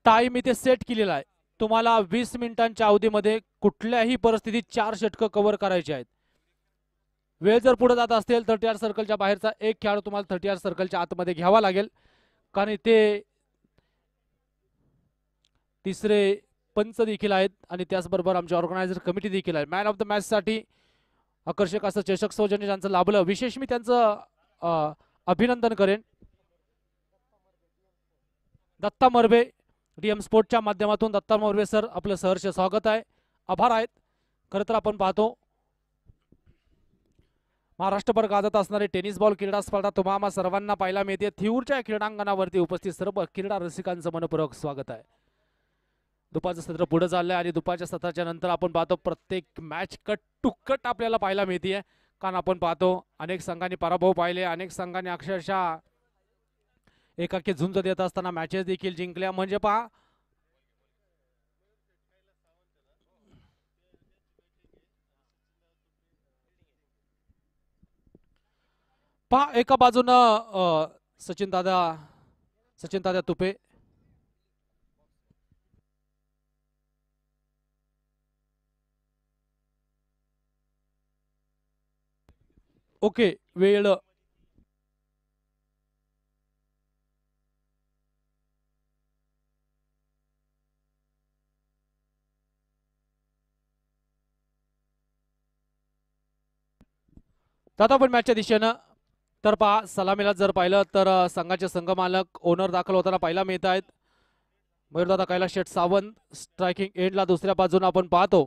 Time इथे set केलेला आहे. तुम्हाला 20 मिनिटांच्या अवधीमध्ये कुठल्याही परिस्थितीत 4 षटकं कव्हर करायची आहेत. वेळ जर पुढे जात असेल 30 सर्कलच्या बाहेरचा एक खेळाडू तुम्हाला 30 सर्कलच्या आतमध्ये घ्यावा लागेल, कारण इथे तिसरे पंच देखील आहेत आणि त्याचबरोबर आमची ऑर्गनायझर कमिटी देखील आहे. मॅन ऑफ द मॅच साठी आकर्षक असं चषक सौजन्य ज्यांचं लाभलं, विशेष मी त्यांचं अभिनंदन करेन. दत्ता मरबे डीएम स्पोर्टच्या माध्यमातून दत्ता मरबे सर आपलं सहर्ष स्वागत आहे, आभार आहेत. खरं तर आपण पाहतो महाराष्ट्रभर गाजत असणारी टेनिस बॉल क्रीडा स्पर्धा तुम्हाला सर्वांना पाहायला मिळते. थिऊरच्या क्रीडांगणावरती उपस्थित सर्व क्रीडा रसिकांचं मनपूर्वक स्वागत आहे. दुपारचं सत्र पुढे चाललंय आणि दुपारच्या सत्राच्या नंतर आपण पाहतो प्रत्येक मॅच कट टू कट आपल्याला पाहायला मिळते, कारण आपण पाहतो अनेक संघांनी पराभव पाहिले, अनेक संघांनी अक्षरशः एकाकी झुंज देत असताना मॅचेस देखील जिंकल्या. म्हणजे पहा एका बाजूनं सचिन दादा तुपे, ओके वेळ दादा पण मॅचच्या दिशेनं. तर पहा सलामीला जर पाहिलं तर संघाचे संघमालक ओनर दाखल होताना पाहायला मिळत आहेत. मयूरदादा कैलास शेठ सावंत स्ट्रायकिंग एंडला दुसऱ्या बाजूने आपण पाहतो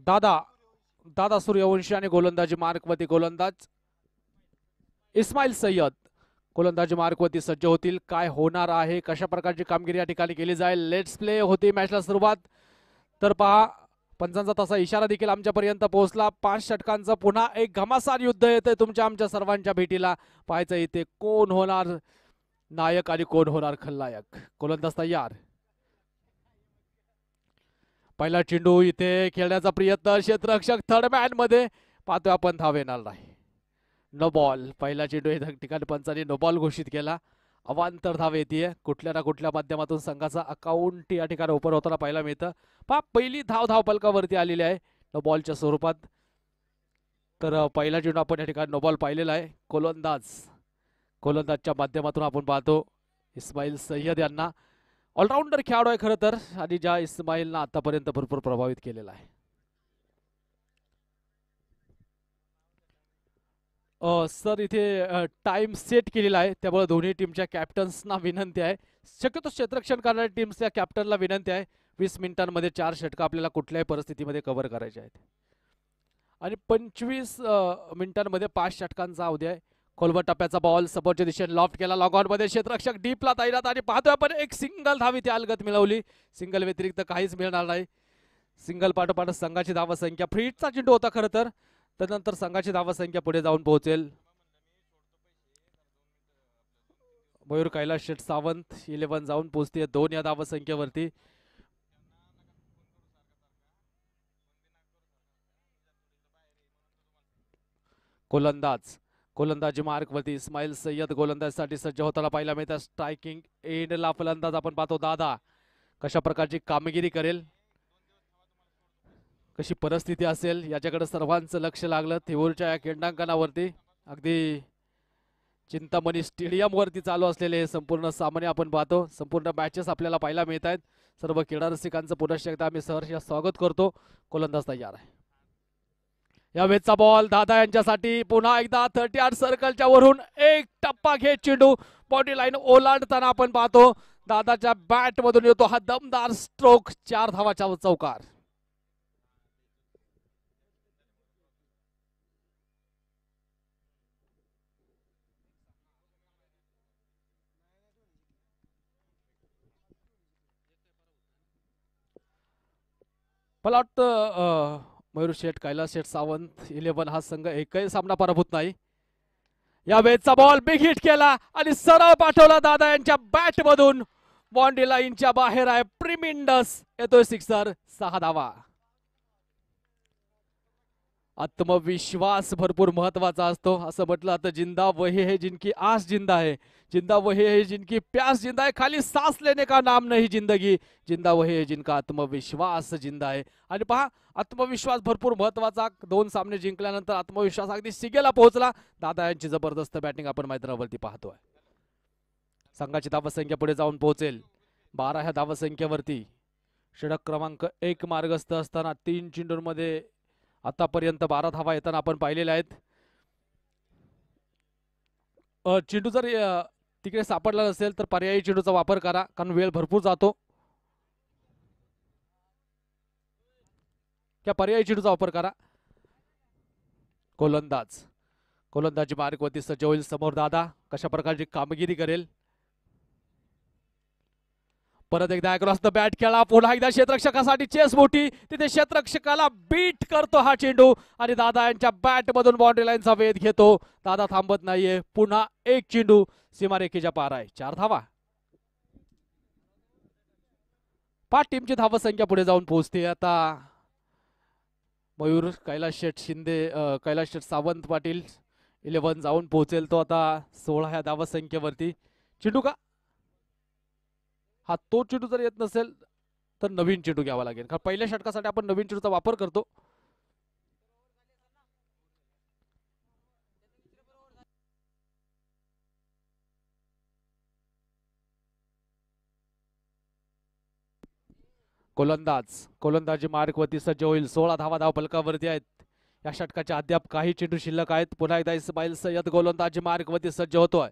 दादा सूर्यवंशी आणि गोलंदाजी मार्कवरती गोलंदाज इस्माईल सय्यद गोलंदाजी मार्कवरती सज्ज होतील. काय होणार आहे, कशा प्रकारची कामगिरी या ठिकाणी केली जाईल. लेट्स प्ले होती मॅचला सुरुवात. तर पहा पंचांचा तसा इशारा देखील आमच्यापर्यंत पोहोचला. 5 षटकांचं पुन्हा एक घमासान युद्ध येतंय तुमच्या आमच्या सर्वांच्या भेटीला. पाहायचं इथे कोण होणार नायक आणि कोण होणार खलनायक. गोलंदाज तयार. पहिला चेंडू इथे खेळण्याचा प्रयत्न, क्षेत्ररक्षक थर्ड मॅन मध्ये पाहतोय आपण, धाव येणार नाही. No ball. पहिला चेंडू या ठिकाणी पंचांनी नो बॉल घोषित केला. अवांतर धाव येते. कुठल्या ना कुठल्या माध्यमातून संघाचा अकाउंट या ठिकाणी ओपन होताना पाहायला मिळतं. पहा पहिली धाव फलकावरती आलेली आहे नो बॉलच्या स्वरूपात. तर पहिला चेंडू आपण या ठिकाणी नो बॉल पाहिलेला आहे. गोलंदाजच्या माध्यमातून आपण पाहतो इस्माईल सय्यद यांना. ऑलराऊंडर खेळाडू आहे खरं तर, आणि ज्या इस्माईलनं आतापर्यंत भरपूर प्रभावित केलेला आहे. सर इथे टाइम सेट केलेला आहे, त्यामुळे दोन्ही टीमच्या कॅप्टन्सना विनंती आहे, शक्यतो क्षेत्ररक्षण करणाऱ्या टीमच्या कॅप्टनला विनंती आहे, 20 मिनिटांमध्ये 4 षटकं आपल्याला कुठल्याही परिस्थितीमध्ये कव्हर करायचे आहेत. आणि 25 मिनिटांमध्ये 5 षटकांचा अवधी आहे. खोलवर टप्प्याचा बॉल समोरच्या दिशेने लॉफ्ट केला. लॉगऑन मध्ये क्षेत्ररक्षक डीपला तैनात आणि पाहतोय आपण एक सिंगल धाव इथे अलगत मिळवली. सिंगल व्यतिरिक्त काहीच मिळणार नाही. सिंगल पाठोपाठ संघाची धावसंख्या, फ्रीटचा चेंडू होता खरं तर, त्यानंतर संघाची धावसंख्या पुढे जाऊन पोहोचेल. मयूर कैलास शेठ सावंत 11 जाऊन पोहोचते 2 या धावसंख्येवरती. गोलंदाजी मार्कवरती इस्माईल सय्यद गोलंदाजीसाठी सज्ज होताना पाहायला मिळतात. स्ट्रायकिंग एंडला फलंदाज आपण पाहतो दादा कशा प्रकारची कामगिरी करेल, कशी परिस्थिती असेल याच्याकडे सर्वांचं लक्ष लागलं. थिऊरच्या या क्रीडांगणावरती अगदी चिंतामणी स्टेडियम वरती चालू असलेले हे संपूर्ण सामने आपण पाहतो. संपूर्ण मॅचेस आपल्याला पाहायला मिळत आहेत. सर्व क्रीडा रसिकांचं पुनश्च एकदा आम्ही सहर्ष स्वागत करतो. गोलंदाज तयार आहे. या वेळचा बॉल दादा यांच्यासाठी पुन्हा एकदा 38 सर्कलच्या वरून एक टप्पा घेत चेंडू बॉडी लाईन ओलांडताना आपण पाहतो दादाच्या बॅट मधून येतो हा दमदार स्ट्रोक. 4 धावाचा चौकार. मला वाटतं मयूर शेठ कैलास शेठ सावंत 11 हा संघ एकही सामना पराभूत नाही. या वेळचा बॉल बिग हिट केला आणि सरळ पाठवला दादा यांच्या बॅट मधून, बाउंड्री लाईनच्या बाहेर आहे. प्रिमिंडस येतोय सिक्सर. 6 धावा. आत्मविश्वास भरपूर महत्वाचा असतो. असं म्हटलं तर जिंदा वही है जिनकी आस जिंदा है, जिंदा वही है जिनकी प्यास जिंदा है, खाली सांस लेने का नाम नहीं जिंदगी, जिंदा वही है जिनका आत्मविश्वास जिंदा है. आणि पहा आत्मविश्वास भरपूर महत्वाचा. 2 सामने जिंकल्यानंतर आत्मविश्वास अगदी शिगेला पोहोचला. दादा यांची जबरदस्त बॅटिंग आपण मैदानावरती पाहतोय. संघाची धावसंख्या पुढे जाऊन पोहोचेल 12 ह्या धावसंख्येवरती. षटक क्रमांक 1 मार्गस्थ असताना 3 चेंडूंमध्ये आतापर्यंत 12 धावा येताना आपण पाहिलेल्या आहेत. चेंडू जर तिकडे सापडला नसेल तर पर्यायी चेंडूचा वापर करा, कारण वेळ भरपूर जातो. त्या पर्यायी चेंडूचा वापर करा. गोलंदाजी मार्गवरती सज्ज होईल. समोर दादा कशा प्रकारची कामगिरी करेल. परत एकदा अक्रॉस द बॅट खेळा. पुन्हा एकदा क्षेत्ररक्षकासाठी चेस मोठी. तिथे क्षेत्ररक्षकाला बीट करतो हा चेंडू आणि दादा यांच्या बॅट मधून बाउंड्री लाईनचा वेध घेतो. दादा थांबत नाहीये. पुन्हा एक चेंडू सीमारेखेच्या पार आहे. 4 धावा. 5 टीमची धावसंख्या पुढे जाऊन पोहोचते. आता मयूर कैलाश शेठ शिंदे, कैलाश शेठ सावंत पाटील 11 जाऊन पोहोचेल तो आता 16 ह्या धावसंख्येवरती. चेंडू का हा तो चेंडू जर येत नसेल तर नवीन चेंडू घ्यावा लागेल, कारण पहिल्या षटकासाठी आपण नवीन चेंडूचा वापर करतो. गोलंदाजी मार्गवरती सज्ज होईल. 16 धावा धाव फलकावरती आहेत. या षटकाच्या अद्याप काही चेंडू शिल्लक आहेत. पुन्हा एकदा इस्माईल सय्यद गोलंदाजी मार्गवरती सज्ज होतोय.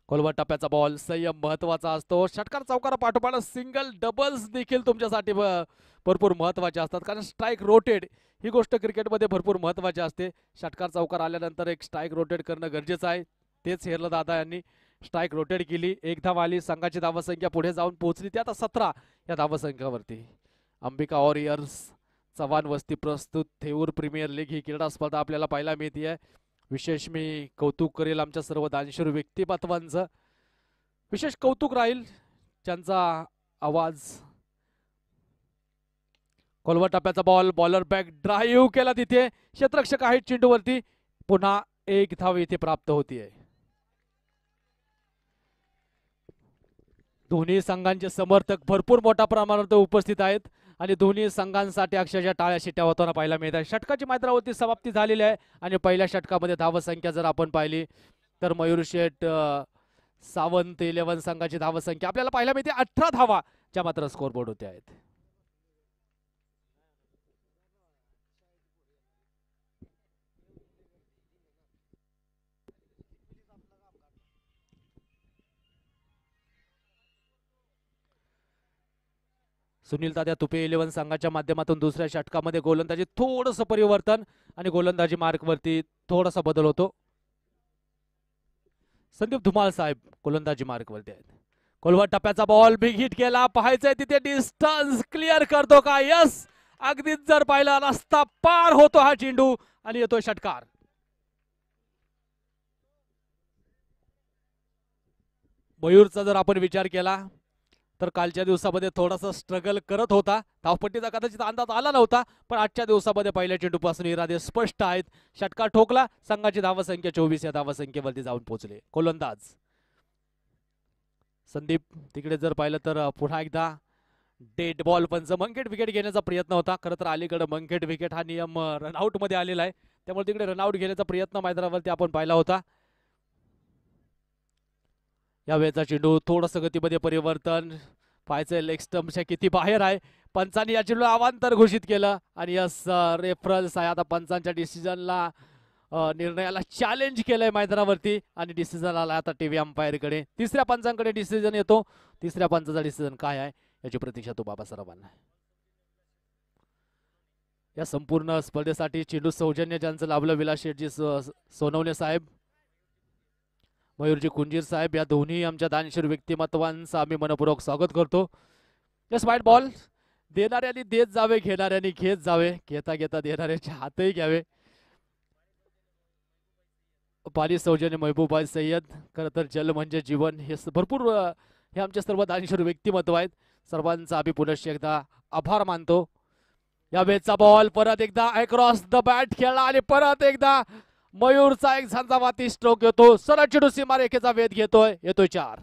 खोलवर टप्प्याचा बॉल. संयम महत्वाचा असतो. षटकार चौकारा पाठोपाठ सिंगल डबल्स देखील तुमच्यासाठी भरपूर महत्वाचे असतात, कारण स्ट्राईक रोटेट ही गोष्ट क्रिकेटमध्ये भरपूर महत्वाची असते. षटकार चौकार आल्यानंतर एक स्ट्राईक रोटेट करणं गरजेचं आहे. तेच हेरलं दादा यांनी. स्ट्राईक रोटेट केली. 1 धाव आली. संघाची धावसंख्या पुढे जाऊन पोहोचली ती आता 17 या धावसंख्यावरती. अंबिका वॉरियर्स चव्हाण वस्ती प्रस्तुत थेऊर प्रीमियर लीग ही क्रीडा स्पर्धा आपल्याला पाहायला मिळते. विशेष मी कौतुक करेल आमच्या सर्व दानशूर व्यक्तिमत्वांचं. विशेष कौतुक राहील ज्यांचा आवाज. खोलवर टप्प्याचा बॉल. बॉलर बॅक ड्राईव्ह केला. तिथे क्षेत्ररक्षक आहेत चेंडूवरती. पुन्हा 1 धाव इथे प्राप्त होतीये. दोन्ही संघांचे समर्थक भरपूर मोठ्या प्रमाणात उपस्थित आहेत आणि दोन्ही संघांसाठी अक्षरशः टाळ्या शिट्ट्या होताना पाहायला मिळतात. षटकाची मैदानावरती समाप्ती झालेली आहे आणि पहिल्या षटकामध्ये धावसंख्या जर आपण पाहिली तर मयूर शेठ सावंत 11 संघाची धावसंख्या आपल्याला पाहायला मिळते 18 धावा ज्या मात्र स्कोरबोर्ड होते आहेत. सुनील तात्या तुपे 11 संघाच्या माध्यमातून दुसऱ्या षटकामध्ये गोलंदाजी थोडंसं परिवर्तन आणि गोलंदाजी मार्कवरती थोडासा बदल होतो. संदीप धुमाळ साहेब गोलंदाजी मार्कवरती आहेत. खोलवर टप्प्याचा बॉल बिग हिट केला. पाहायचंय तिथे डिस्टन्स क्लिअर करतो का. यस, अगदीच जर पाहिला रस्ता पार होतो हा चेंडू आणि येतो षटकार. मयूरचा जर आपण विचार केला तर कालच्या दिवसामध्ये थोडासा स्ट्रगल करत होता. धावपट्टीचा कदाचित अंदाज आला नव्हता, पण आजच्या दिवसामध्ये पहिल्या चेंडूपासून इरादे स्पष्ट आहेत. षटकार ठोकला. संघाची धावसंख्या 24 या धावसंख्येवरती जाऊन पोहोचले. गोलंदाज संदीप. तिकडे जर पाहिलं तर पुन्हा एकदा डेड बॉल पंच. मंकेट विकेट घेण्याचा प्रयत्न होता. खरं तर अलीकडे मंकेट विकेट हा नियम रनआउट मध्ये आलेला आहे, त्यामुळे तिकडे रनआउट घेण्याचा प्रयत्न मैदानावरती आपण पाहिला होता. या वेळेचा चेंडू थोडंसं गतीमध्ये परिवर्तन. पाहायचं लेग स्टंपच्या किती बाहेर आहे. पंचांनी या चेंडूला अवांतर घोषित केलं आणि यस रेफरन्स आहे. आता पंचांच्या डिसिजनला निर्णयाला चॅलेंज केलंय मैदानावरती आणि डिसिजन आला आता टीव्ही अंपायरकडे. तिसऱ्या पंचांकडे डिसिजन येतो. तिसऱ्या पंचाचा डिसिजन काय आहे याची प्रतीक्षा तो बाबा सरावांना. या संपूर्ण स्पर्धेसाठी चेंडू सौजन्य ज्यांचं लाभलं विलास शेठजी सोनवणे साहेब, मयूरजी कुंजीर साहेब, या दोन्ही आमच्या दानशूर व्यक्तिमत्वांचं आम्ही मनपूर्वक स्वागत करतो. जस्ट वाईट बॉल. देणाऱ्यांनी देत जावे, घेणाऱ्यांनी घेत जावे. घेता घेता देणाऱ्याचे हातही घ्यावे. पाली सौजन्य महबूबाई सय्यद. खरं तर जल म्हणजे जीवन हे भरपूर हे आमचे सर्व दानशूर व्यक्तिमत्व आहेत. सर्वांचा आम्ही पुनश्च एकदा आभार मानतो. या बेचा बॉल परत एकदा अक्रॉस द बॅट खेळला आणि परत एकदा मयूरचा एक झंझावाती स्ट्रोक येतो. सरळ चेंडू सीमारेखेचा वेध येतोय 4.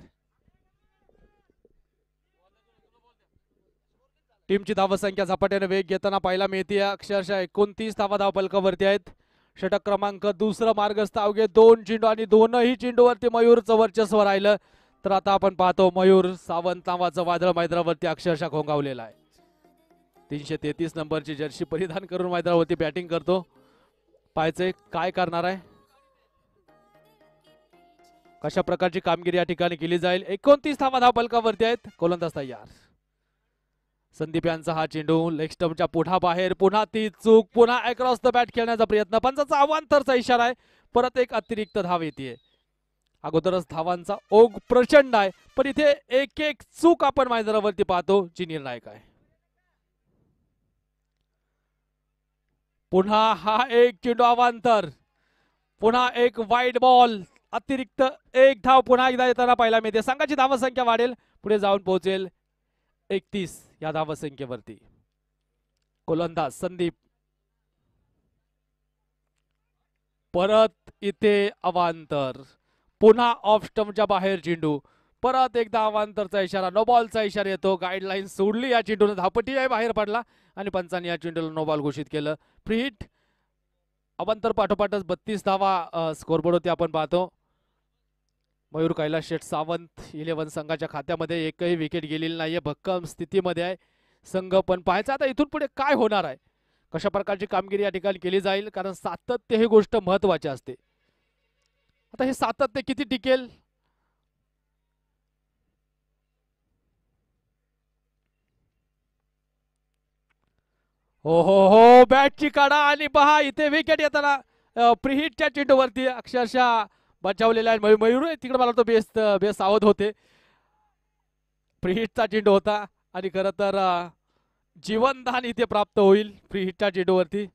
टीमची धावसंख्या झपाट्याने वेग घेताना पाहायला मिळते. अक्षरशः 29 धावा धावपलकावरती आहेत. षटक क्रमांक दुसरं मार्गस्थ अवघे 2 चेंडू आणि दोनही चेंडूवरती मयूरचं वर्चस्व राहिलं. तर आता आपण पाहतो मयूर सावंत नावाचं वादळ मैदानावरती अक्षरशः घोंगावलेला आहे. 333 नंबरची जर्सी परिधान करून मैदानावरती बॅटिंग करतो. पाहायचंय काय करणार आहे, कशा प्रकारची कामगिरी या ठिकाणी केली जाईल. 29 धावा धावपलकावरती आहेत. गोलंदाज तयार. संदीप यांचा हा चेंडू लेग स्टंपच्या पुढा बाहेर. पुन्हा ती चूक. पुन्हा अक्रॉस द बॅट खेळण्याचा प्रयत्न. पंचाचा अवांतरचा इशारा आहे. परत एक अतिरिक्त धाव येते. अगोदरच धावांचा ओघ प्रचंड आहे, पण इथे एक एक चूक आपण मैदानावरती पाहतो जी निर्णायक आहे. पुन्हा हा एक चेंडू अवांतर. पुन्हा एक वाईड बॉल. अतिरिक्त एक धाव पुन्हा एकदा येताना पाहायला मिळते. संघाची धावसंख्या वाढेल, पुढे जाऊन पोहोचेल 31 या धावसंख्येवरती. गोलंदाज संदीप. परत इथे अवांतर. पुन्हा ऑफ स्टंपच्या बाहेर चेंडू. परत एकदा अवांतरचा इशारा. नो बॉलचा इशारा येतो. गाईडलाईन सोडली या चेंडूने. धापटी आहे बाहेर पडला आणि पंचांनी या चेंडूला नो बॉल घोषित केलं. Free hit. अवांतर पाठोपाठच 32 धावा स्कोरबोर्ड होती आपण पाहतो. मयूर कैलास शेठ सावंत 11 संघाच्या खात्यामध्ये एकही विकेट गेलेली नाहीये. भक्कम स्थितीमध्ये आहे संघ. पण पाहायचं आता इथून पुढे काय होणार आहे, कशा प्रकारची कामगिरी या ठिकाणी केली जाईल, कारण सातत्य ही गोष्ट महत्वाची असते. आता हे सातत्य किती टिकेल. हो हो हो, बॅटची काढा आणि पहा इथे विकेट येताना प्रीहिटच्या चेंडूवरती अक्षरशः बचावलेला आहे मयूर. तिकडे मला तो बेस सावध होते. प्रीहिटचा चेंडू होता आणि खरं तर जीवनदान इथे प्राप्त होईल प्रीहिटच्या चेंडूवरती.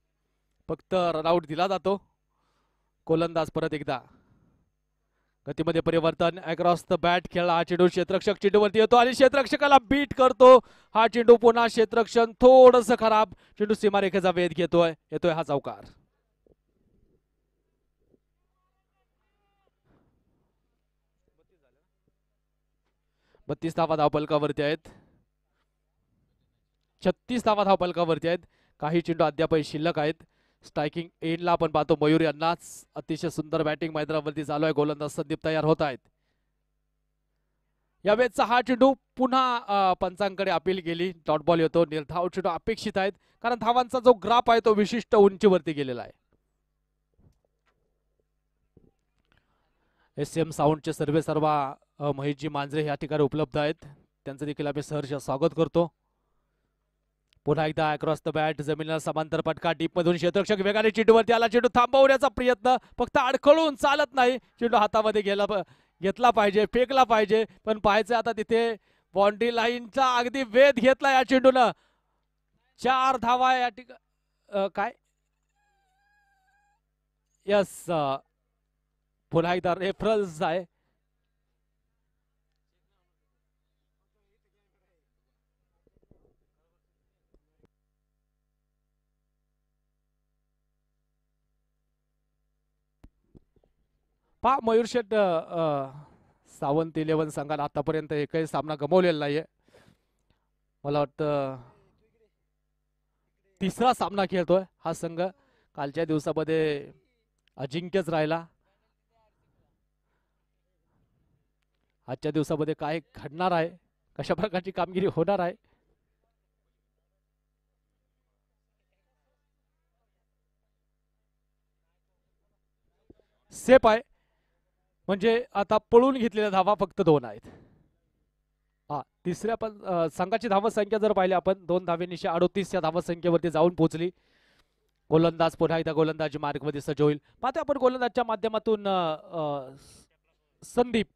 फक्त रनआउट दिला जातो. गोलंदाज परत एकदा गतीमध्ये परिवर्तन. अक्रॉस द बॅट खेळला हा चेंडू. क्षेत्ररक्षक चेंडूवरती येतो आणि क्षेत्ररक्षकाला बीट करतो. हा चेंडू पुन्हा क्षेत्ररक्षण थोडस खराब. चेंडू सीमारेखेचा वेध येतोय हा चौकार. बत्तीस धावा धावपलकावरती आहेत. 36 धावा धावपलकावरती आहेत. काही चेंडू अद्याप शिल्लक आहेत. स्ट्रायकिंग एंडला आपण पाहतो मयूर यांनाच. अतिशय सुंदर बॅटिंग मैदानावरती चालू आहे. गोलंदाज संदीप तयार होत आहेत. यावेळेचा हा चेंडू पुन्हा पंचांकडे अपील केली. डॉट बॉल येतो. निर्धाव चेंडू अपेक्षित आहेत, कारण धावांचा जो ग्राफ आहे तो विशिष्ट उंचीवरती गेलेला आहे. SM साऊंडचे सर्वेसर्वा महेशजी मांजरे या ठिकाणी उपलब्ध आहेत. त्यांचं देखील आम्ही सहर्ष स्वागत करतो. पुन्हा एकदा अक्रॉस द बॅट. जमिनीला समांतर फटका. डीप मधून क्षेत्ररक्षक वेगाने चेंडूवरती आला. चेंडू थांबवण्याचा प्रयत्न. फक्त अडखळून चालत नाही. चेंडू हातामध्ये घेतला पाहिजे, फेकला पाहिजे. पण पाहायचं आता तिथे बाउंड्री लाईनचा अगदी वेध घेतला या चेंडूनं. 4 धावा या ठिकाणी. काय यस, पुन्हा एकदा रेफरन्स आहे. पहा मयूर शेठ सावंत 11 संघाला आतापर्यंत एकही सामना गमावलेला नाहीये. मला वाटतं तिसरा सामना खेळतोय हा संघ. कालच्या दिवसामध्ये अजिंक्यच राहिला. आजच्या दिवसामध्ये काय घडणार आहे, कशा प्रकारची कामगिरी होणार आहे. सेफ आहे, म्हणजे आता पळून घेतलेल्या धावा फक्त 2 आहेत. तिसऱ्या पण संघाची धावसंख्या जर पाहिली आपण 2 धावेंनी 38 या धावसंख्येवरती जाऊन पोहोचली. गोलंदाज पुन्हा एकदा गोलंदाजी मार्गमध्ये सज्ज होईल. पाहतो आपण गोलंदाजच्या माध्यमातून संदीप.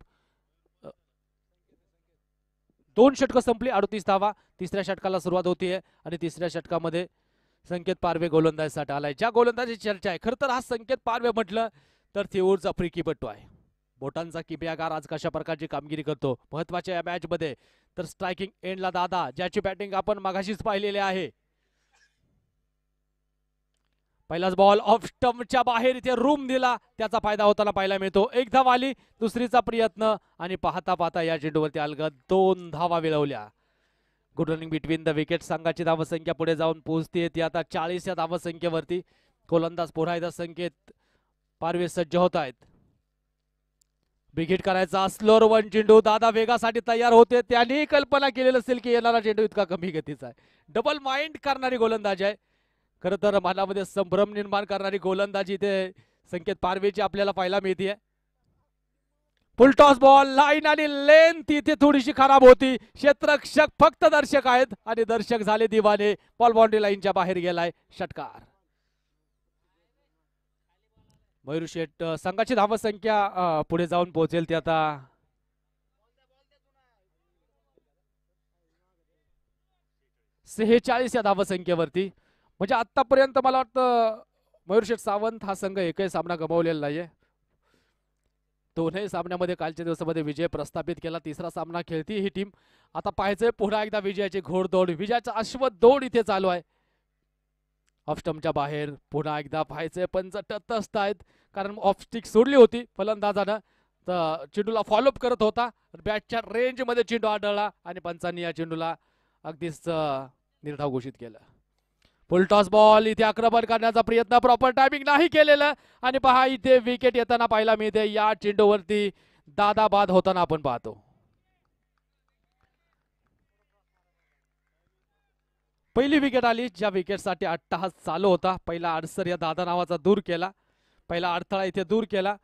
2 षटकं संपली, 38 धावा. तिसऱ्या षटकाला सुरुवात होतीये आणि तिसऱ्या षटकामध्ये संकेत पारवे गोलंदाजीसाठी आलाय. ज्या गोलंदाजीची चर्चा आहे, खरं तर हा संकेत पारवे म्हटलं तर थिऊरचा फ्रीकीपट्टू आहे. बोटांचा किबियागार आज कशा प्रकारची कामगिरी करतो महत्वाच्या या मॅच मध्ये. तर स्ट्रायकिंग एंडला दादा, ज्याची बॅटिंग आपण मगाशीच पाहिलेली आहे. पहिलाच बॉल ऑफ स्टंपच्या बाहेर इथे रूम दिला, त्याचा फायदा होताना पाहायला मिळतो. एक धाव आली, दुसरीचा प्रयत्न आणि पाहता पाहता या चेंडूवरती अलगद 2 धावा मिळवल्या. Good running between the wicket. संघाची धावसंख्या पुढे जाऊन पोहोचते ती आता 40 या धावसंख्येवरती. गोलंदाज पुन्हा एकदा संकेत पारवे सज्ज होत आहेत. बिग करायचा स्लोअर वन चेंडू. दादा वेगासाठी तयार होते. त्यांनी कल्पना केलेली असेल की येणारा चेंडू इतका कमी गतीचा आहे. डबल माइंड करणारी गोलंदाज आहे. खरं तर मनामध्ये संभ्रम निर्माण करणारी गोलंदाजी इथे संकेत पारवेची आपल्याला पाहायला मिळते. फुल टॉस बॉल. लाईन आणि लेंथ इथे थोडीशी खराब होती. क्षेत्ररक्षक फक्त दर्शक आहेत आणि दर्शक झाले दिवाने. बॉल बाउंड्री लाईनच्या बाहेर गेलाय. षटकार. मयूर शेठ संघाची धावसंख्या पुढे जाऊन पोहोचेल ती आता 46 या धावसंख्येवरती. म्हणजे आतापर्यंत मला वाटतं मयूर शेठ सावंत हा संघ एकही सामना गमावलेला नाहीये. दोनही सामन्यामध्ये कालच्या दिवसामध्ये विजय प्रस्थापित केला. तिसरा सामना खेळती ही टीम. आता पाहायचंय पुन्हा एकदा विजयाची घोडदौड. विजयाचा अश्वदौड इथे चालू आहे. ऑफ स्टंपच्या बाहेर पुन्हा एकदा पाहायचंय. पंच तटस्थ आहेत कारण ऑफ स्टिक सोडली होती फलंदाजानं. तर चेंडूला फॉलोअप करत होता. बॅटच्या रेंज मध्ये चेंडू आढळला आणि पंचांनी या चेंडूला अगदीच निर्धाव घोषित केलं. फुल टॉस बॉल. इथे आक्रमण करण्याचा प्रयत्न प्रॉपर टायमिंग नाही केलेलं आणि पहा इथे विकेट येताना पाहायला मिळते. या चेंडूवरती दादा बाद होताना आपण पाहतो. पहिली विकेट आली ज्या विकेटसाठी अट्टहास चालू होता. पहिला अडसर या दादा नावाचा दूर केला. पहिला अडथळा इथे दूर केला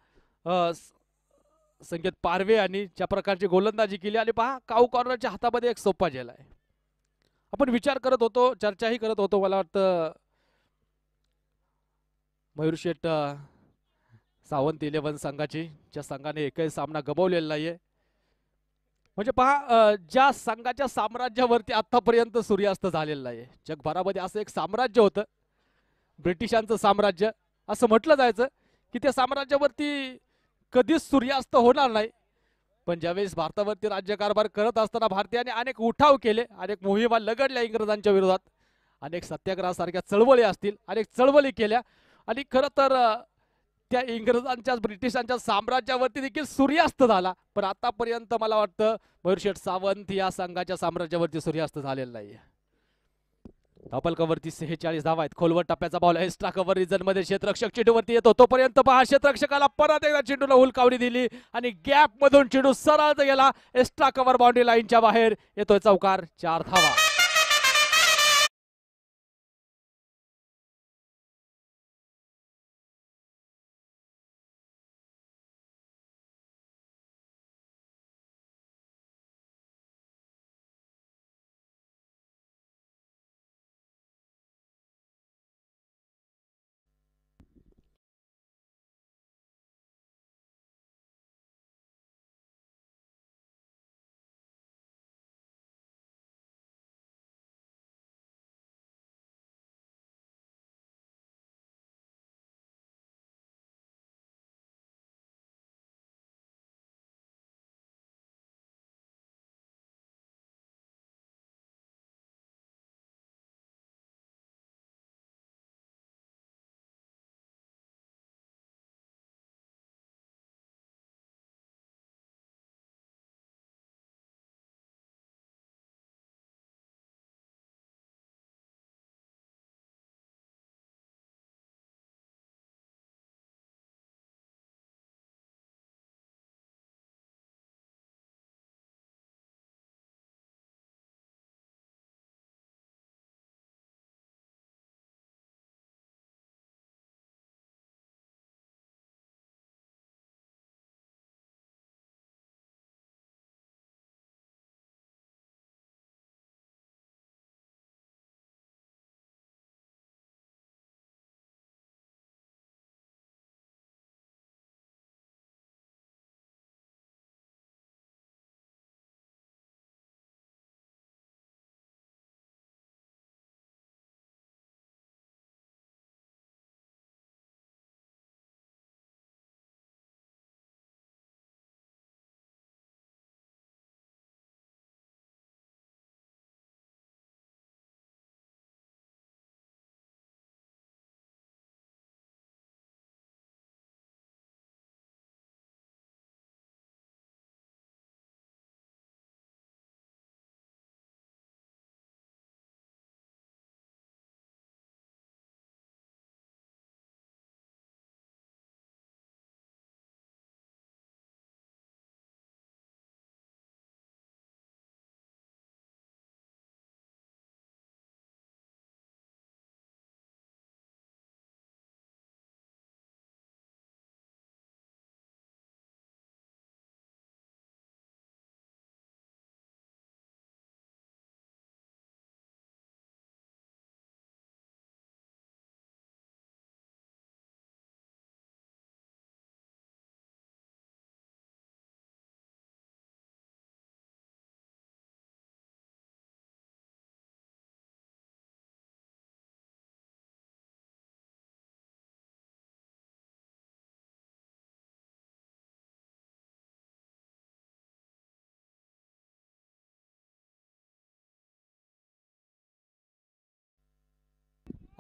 संकेत पारवे आणि ज्या प्रकारची गोलंदाजी केली. आणि पहा काऊ कॉर्नरच्या हातामध्ये एक सोपा झेल आहे. आपण विचार करत होतो, चर्चाही करत होतो. मला वाटतं मयूर शेठ सावंत 11 संघाची ज्या संघाने एकही सामना गमावलेला नाहीये. म्हणजे पहा ज्या संघाच्या साम्राज्यावरती आतापर्यंत सूर्यास्त झालेला आहे. जगभरामध्ये असं एक साम्राज्य होतं, ब्रिटिशांचं साम्राज्य असं म्हटलं जायचं की त्या साम्राज्यावरती कधीच सूर्यास्त होणार नाही. पण ज्यावेळेस भारतावरती राज्यकारभार करत असताना भारतीयांनी अनेक उठाव केले, अनेक मोहिमा लगडल्या इंग्रजांच्या विरोधात. अनेक सत्याग्रहासारख्या चळवळी असतील, अनेक चळवळी केल्या आणि खरं तर त्या इंग्रजांच्या ब्रिटिशांच्या साम्राज्यावरती देखील सूर्यास्त झाला. पण आतापर्यंत मला वाटतं मयूर शेठ सावंत या संघाच्या साम्राज्यावरती सूर्यास्त झालेला नाही. डबल कव्हरती 46 धावा आहेत. खोलवर टप्प्याचा बॉल एक्स्ट्रा कव्हर रिजन मध्ये क्षेत्ररक्षक चेंडूवरती येतो. तोपर्यंत पहा क्षेत्ररक्षकाला परत एकदा चेंडूला हुलकावणी दिली आणि गॅप मधून चेंडू सरळ गेला. एक्स्ट्रा कव्हर बाउंड्री लाईनच्या बाहेर येतोय चौकार. 4 धावा.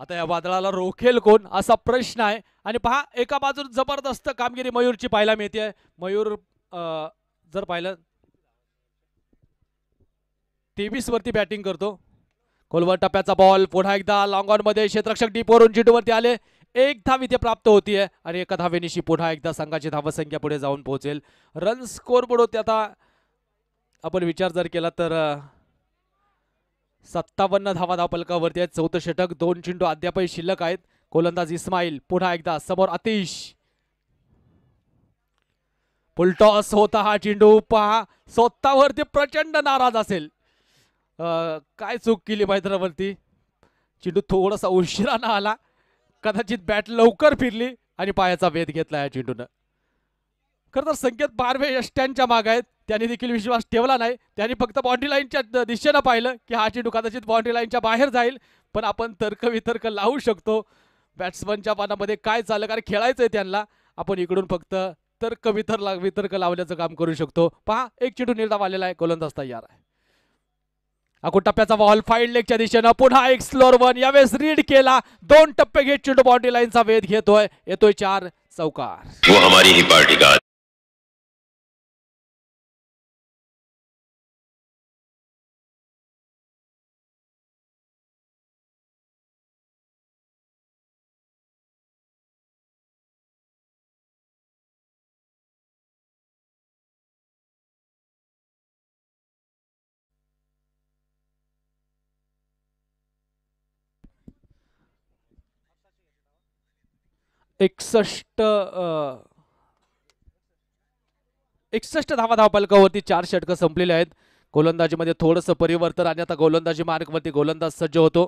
आता या वादळाला रोखेल कोण असा प्रश्न आहे. आणि पहा एका बाजून जबरदस्त कामगिरी मयूरची पाहायला मिळते. मयूर जर पाहिलं 23 वरती बॅटिंग करतो. खोलवर टप्प्याचा बॉल पुन्हा एकदा लॉंग ऑन मध्ये क्षेत्ररक्षक डीप वरून चेंडूवरती आले. एक धाव इथे प्राप्त होतीये आणि एका धावेनिशी पुन्हा एकदा संघाची धावसंख्या पुढे जाऊन पोहोचेल. रन स्कोर बोर्ड होते. आता आपण विचार जर केला तर 57 धावा धावपलकावरती आहेत. 4थं षटक, 2 चेंडू अद्यापही शिल्लक आहेत. गोलंदाज इस्माईल पुन्हा एकदा समोर आतिश. फुलटॉस होता हा चेंडू. पहा स्वतःवरती प्रचंड नाराज असेल. काय चूक केली मैदानावरती. चेंडू थोडासा उशिरानं आला. कदाचित बॅट लवकर फिरली आणि पायाचा वेध घेतला या चेंडूनं. खरं तर संकेत बारवे यष्ट्यांच्या मागे आहेत. त्यांनी देखील विश्वास ठेवला नाही. त्यांनी फक्त बाउंड्री लाईनच्या दिशेनं पाहिलं की हा चेंडू कदाचित बाउंड्री लाईनच्या बाहेर जाईल. पण आपण तर्कवितर्क लावू शकतो. बॅट्समनच्या पानामध्ये काय चाललं, कारण खेळायचंय त्यांना. आपण इकडून फक्त वितर्क लावण्याचं काम करू शकतो. पहा एक चेंडू निर्धाव आलेला आहे. गोलंदाज तयार आहे. अको टप्प्याचा बॉल फाईड लेगच्या दिशेनं पुन्हा एक स्लोअर वन. यावेळेस रीड केला. 2 टप्पे घेत चेंडू बाउंड्री लाईनचा वेध घेतोय. येतोय 4 चौकार. वो हमारी ही पार्टी का एकसष्ट धावा धावपलकावरती 4 षटकं संपलेले आहेत. गोलंदाजीमध्ये थोडंसं परिवर्तन आणि आता गोलंदाजी मार्गवरती गोलंदाज सज्ज होतो.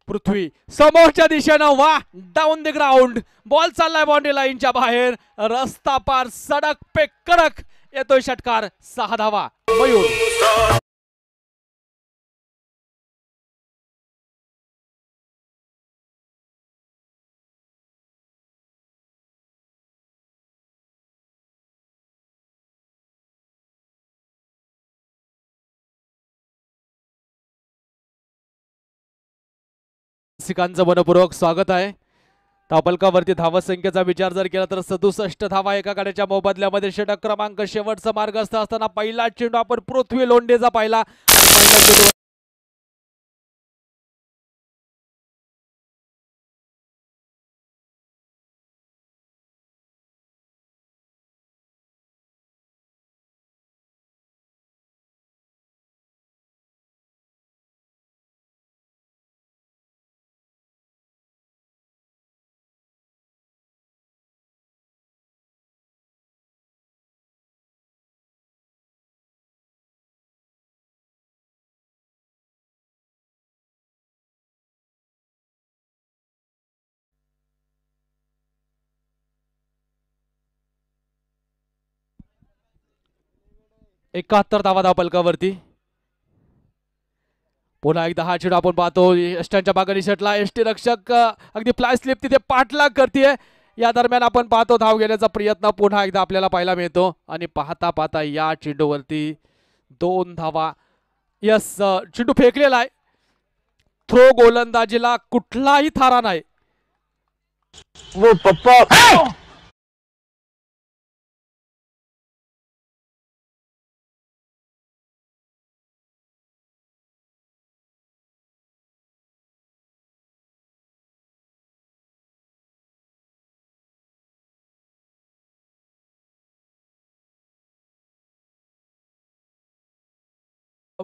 पृथ्वी समोरच्या दिशेनं. वा डाऊन द ग्राउंड. बॉल चाललाय बाउंड्री लाईनच्या बाहेर. रस्ता पार सडक पे कडक. येतोय षटकार. 6 धावा. मयूर रसिकांचं मनपूर्वक स्वागत आहे. धावपलकावरती धावसंख्येचा विचार जर केला तर 67 धावा एका गाड्याच्या मोबदल्यामध्ये. षटक क्रमांक शेवटचा मार्गस्थ असताना पहिला चेंडू आपण पृथ्वी लोंढेचा पाहिला. एकाहत्तर धावा धावपलकावरती. पुन्हा एकदा हा चेंडू आपण पाहतो यष्ट्यांच्या मागे निसटला. यष्टी रक्षक अगदी फ्लाय स्लिप तिथे पाठलाग करते. या दरम्यान आपण पाहतो धाव घेण्याचा प्रयत्न पुन्हा एकदा आपल्याला पाहायला मिळतो. आणि पाहता पाहता या चेंडूवरती 2 धावा. यस चेंडू फेकलेला आहे. थ्रो गोलंदाजीला कुठलाही थारा नाही. वो पप्पा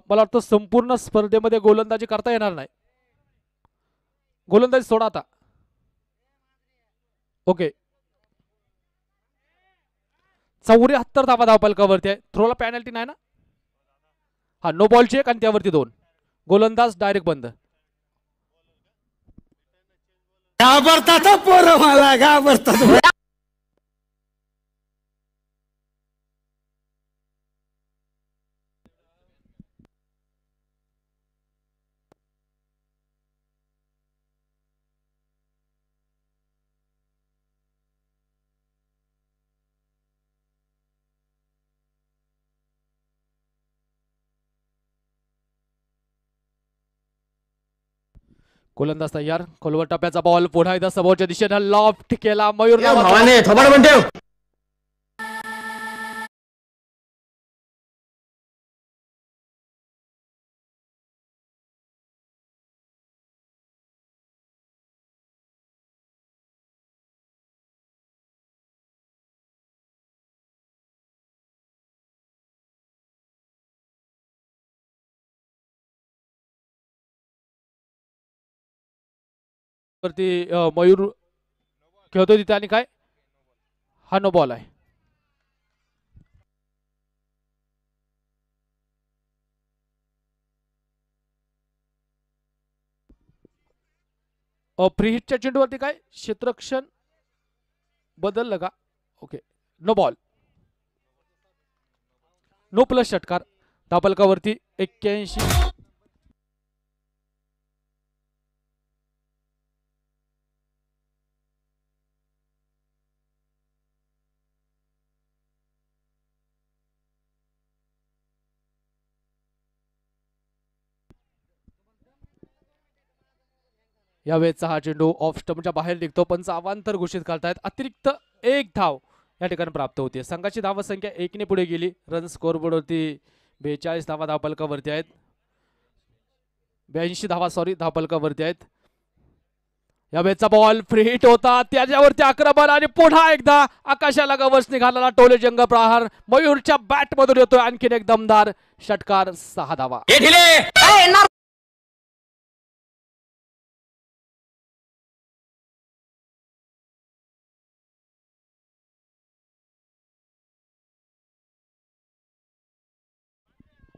मला वाटतं संपूर्ण स्पर्धेमध्ये गोलंदाजी करता येणार नाही. गोलंदाजी सोडा आता. ओके 74 धावा धावपलकावरती आहे. थ्रोला पॅनल्टी नाही ना. हा नो बॉल चेक आणि त्यावरती 2. गोलंदाज डायरेक्ट बंद. घाबरतात पोरं मला घाबरतात. गोलंदाज तयार. खोलवर टप्प्याचा बॉल पुन्हा एकदा समोरच्या दिशेनं लॉफ्ट केला. मयूर भावाने थोबाड पण ठेव. वरती मयूर खेळतोय तिथे आणि काय हा नो बॉल आहे. फ्री हिटच्या चेंडूवरती काय क्षेत्ररक्षण बदललं का? Okay, no ball, no plus षटकार. धापलकावरती 81. यावेळेचा हा चेंडू ऑफ स्टंपच्या बाहेर निघतो. पंच अवांतर घोषित करतायत. अतिरिक्त 1 धाव या ठिकाणी प्राप्त होते. संघाची धाव संख्या 1 ने पुढे गेली. रन स्कोअरबोर्डवरती 42 धावा धापलकावरती आहेत. 82 धावा धापलकावरती आहेत. यावेळेचा बॉल फ्री हिट होता, त्याच्यावरती आक्रमण आणि पुन्हा एकदा आकाशाला गवस निघालेला टोले जंग प्रहार मयूरच्या बॅट मधून येतोय. आणखीन एक दमदार षटकार. 6 धावा.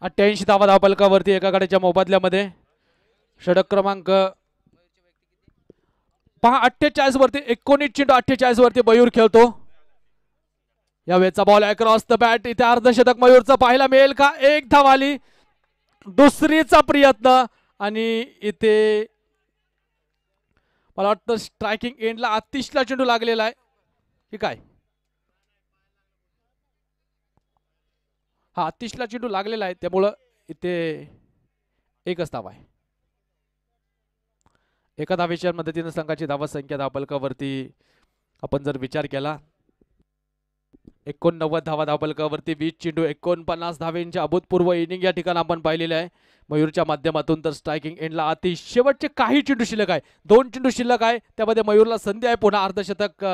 88 धावा धापलकावरती एका गाड्याच्या मोबदल्यामध्ये. षटक क्रमांक पहा 48 वरती 19 चेंडू 48 वरती मयूर खेळतो. यावेळेचा बॉल अक्रॉस द बॅट. इथे अर्धशतक मयूरचं पाहायला मिळेल का? 1 धाव आली. दुसरीचा प्रयत्न आणि इथे मला वाटतं स्ट्रायकिंग एंडला आतिशला चेंडू लागलेला आहे की काय? हा आतिशला चेंडू लागलेला आहे, त्यामुळं इथे एकच धाव आहे. एका धावेच्या मदतीनं संघाची धावा संख्या धापलकावरती आपण जर विचार केला 89 धावा धापलकावरती. 20 चेंडू 49 धावेंच्या अभूतपूर्व इनिंग या ठिकाणी आपण पाहिलेले आहे मयूरच्या माध्यमातून. तर स्ट्रायकिंग एंडला आतिश शेवटचे काही चेंडू शिल्लक आहे, 2 चेंडू शिल्लक आहे. त्यामध्ये मयूरला संधी आहे पुन्हा अर्धशतक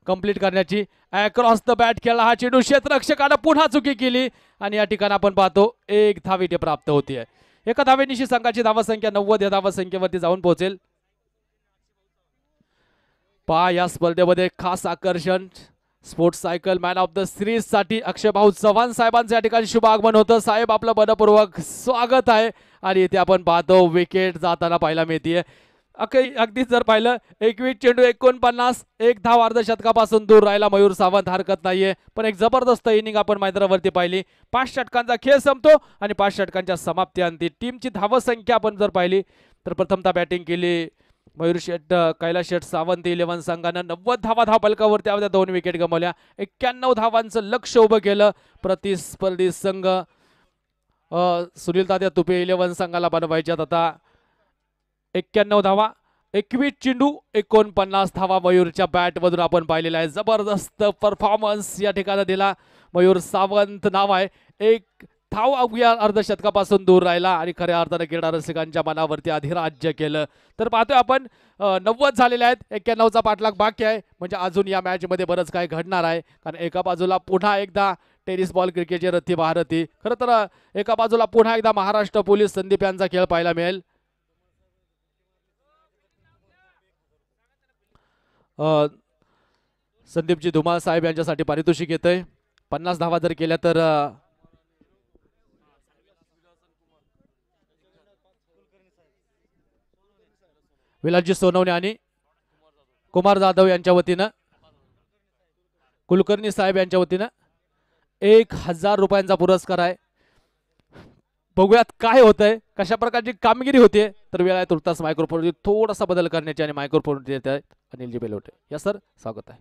कंप्लीट करण्याची. अक्रॉस द बॅट खेळला हा चेंडू. क्षेत्ररक्षकानं पुन्हा चुकी केली आणि या ठिकाणी आपण पाहतो 1 धाव इथे प्राप्त होतीये. एका धावेनिशी संघाची धावा संख्या 90 या धावा संख्येवरती जाऊन पोहोचेल. पहा या स्पर्धेमध्ये खास आकर्षण sports cycle man of the series साठी अक्षय भाऊ चव्हाण साहेबांचं या ठिकाणी शुभ आगमन होतं. साहेब आपलं मनपूर्वक स्वागत आहे. आणि इथे आपण पाहतो विकेट जाताना पाहायला मिळते. अगदीच जर पाहिलं 21 चेंडू 49, 1 धाव अर्धशतकापासून दूर राहिला मयूर सावंत. हरकत नाहीये, पण एक जबरदस्त इनिंग आपण मैदानावरती पाहिली. 5 षटकांचा खेळ संपतो आणि 5 षटकांच्या समाप्तीअंती टीमची धावसंख्या आपण जर पाहिली तर प्रथमतः बॅटिंग केली मयूर शेठ कैलास शेठ सावंत 11 संघानं 90 धावा धापलकावर. त्यामध्ये 2 विकेट गमावल्या. 91 धावांचं लक्ष उभं केलं प्रतिस्पर्धी संघ सुनील तात्या तुपे 11 संघाला बनवायच्यात. आता 91 धावा 21 चेंडू 49 धावा मयूरच्या बॅट मधून आपण पाहिलेला आहे. जबरदस्त परफॉर्मन्स या ठिकाणी दिला मयूर सावंत नाव आहे. 1 धाव अवघ्या अर्धशतकापासून दूर राहिला आणि खऱ्या अर्थाने क्रीडा रसिकांच्या मनावरती अधिराज्य केलं. तर पाहतोय आपण 90 झालेले आहेत, 91चा पाठलाग बाकी आहे. म्हणजे अजून या मॅच मध्ये बरंच काय घडणार आहे. कारण एका बाजूला पुन्हा एकदा टेनिस बॉल क्रिकेटची रथी महारथी. खरं तर एका बाजूला पुन्हा एकदा महाराष्ट्र पोलीस संदीप यांचा खेळ पाहायला मिळेल. संदीपजी धुमाळ साहेब यांच्यासाठी पारितोषिक येतंय. 50 धावा जर केल्या तर विलासजी सोनवणे आणि कुमार जाधव यांच्या वतीनं कुलकर्णी साहेब यांच्या वतीनं 1000 रुपयांचा पुरस्कार आहे. बघूयात काय होतंय, कशा प्रकारची कामगिरी होते. तर वेळ आहे तुर्तास मायक्रोफोन थोडासा बदल करण्याची आणि मायक्रोफोन देत आहेत अनिलजी बेलोटे. या सर स्वागत आहे.